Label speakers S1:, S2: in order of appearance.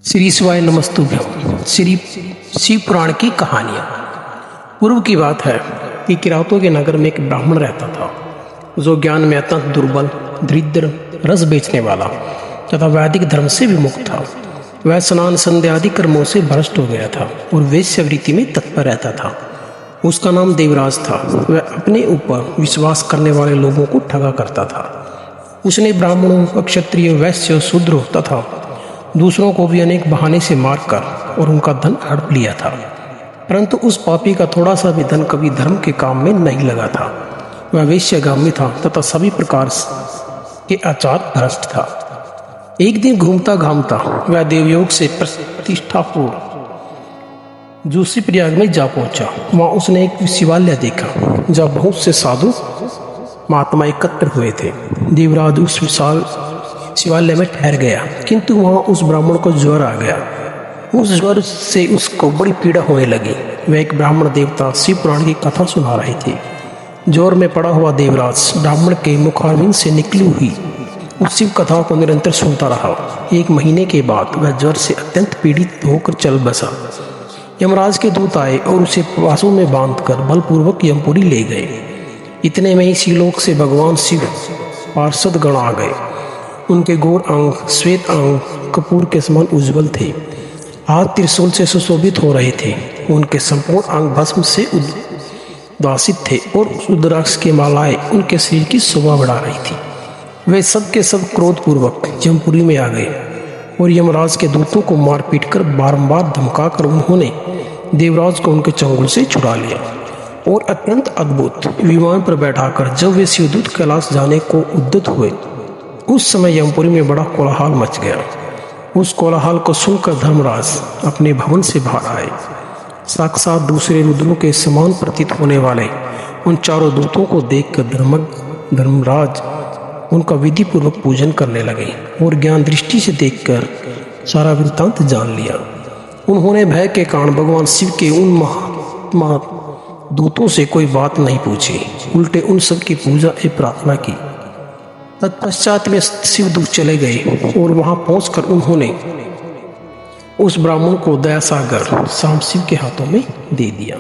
S1: श्री शिवाय नमस्तुभ्यम। श्री शिव पुराण की कहानियाँ। पूर्व की बात है कि किरातों के नगर में एक ब्राह्मण रहता था जो ज्ञान में अत्यंत दुर्बल, दरिद्र, रस बेचने वाला तथा वैदिक धर्म से विमुक्त था। वह स्नान संध्या आदि कर्मों से भ्रष्ट हो गया था और वेश्यावृत्ति में तत्पर रहता था। उसका नाम देवराज था। वह अपने ऊपर विश्वास करने वाले लोगों को ठगा करता था। उसने ब्राह्मणों, क्षत्रिय, वैश्य, शूद्रों तथा दूसरों को भी अनेक बहाने से मारकर और उनका धन हड़प लिया था, परंतु उस पापी का थोड़ा सा भी धन कभी धर्म के काम में नहीं लगा था। वह वेश्यागामी था तथा सभी प्रकार के आचार भ्रष्ट था। एक दिन घूमता घामता वह देवयोग से प्रतिष्ठापूर्ण जोशी प्रयाग में जा पहुंचा। वहां उसने एक शिवालय देखा जहाँ बहुत से साधु महात्मा एकत्र हुए थे। देवराज उस विशाल शिवालय में ठहर गया, किंतु वहां उस ब्राह्मण को ज्वर आ गया। उस ज्वर से उसको बड़ी पीड़ा होने लगी। वह एक ब्राह्मण देवता शिव पुराण की कथा सुना रहे थे। ज्वर में पड़ा हुआ देवराज ब्राह्मण के मुखारविंद से निकली हुई उस शिव कथा को निरंतर सुनता रहा। एक महीने के बाद वह ज्वर से अत्यंत पीड़ित होकर चल बसा। यमराज के दूत आए और उसे पासों में बांधकर बलपूर्वक यमपुरी ले गए। इतने में ही शिवलोक से भगवान शिव पार्षद गण आ गए। उनके गोर अंग, श्वेत अंग कपूर के समान उज्जवल थे। हाथ त्रिशूल से सुशोभित हो रहे थे। उनके संपूर्ण अंग भस्म से उद्वासित थे और रुद्राक्ष की मालाएं उनके शरीर की शोभा बढ़ा रही थी। वे सब के सब क्रोधपूर्वक यमपुरी में आ गए और यमराज के दूतों को मार पीट कर बारम्बार धमकाकर उन्होंने देवराज को उनके चंगुल से छुड़ा लिया और अत्यंत अद्भुत विमान पर बैठाकर जब वे शिवदूत कैलाश जाने को उद्यत हुए, उस समय यमपुरी में बड़ा कोलाहल मच गया। उस कोलाहल को सुनकर धर्मराज अपने भवन से बाहर आए। साक्षात दूसरे रुद्रों के समान प्रतीत होने वाले उन चारों दूतों को देखकर धर्मराज उनका विधि पूर्वक पूजन करने लगे और ज्ञान दृष्टि से देखकर सारा वृत्तांत जान लिया। उन्होंने भय के कारण भगवान शिव के उन महात्मा दूतों से कोई बात नहीं पूछी, उल्टे उन सब की पूजा एवं प्रार्थना की। तत्पश्चात वे शिवदूत चले गए और वहां पहुंचकर उन्होंने उस ब्राह्मण को दया सागर शाम शिव के हाथों में दे दिया।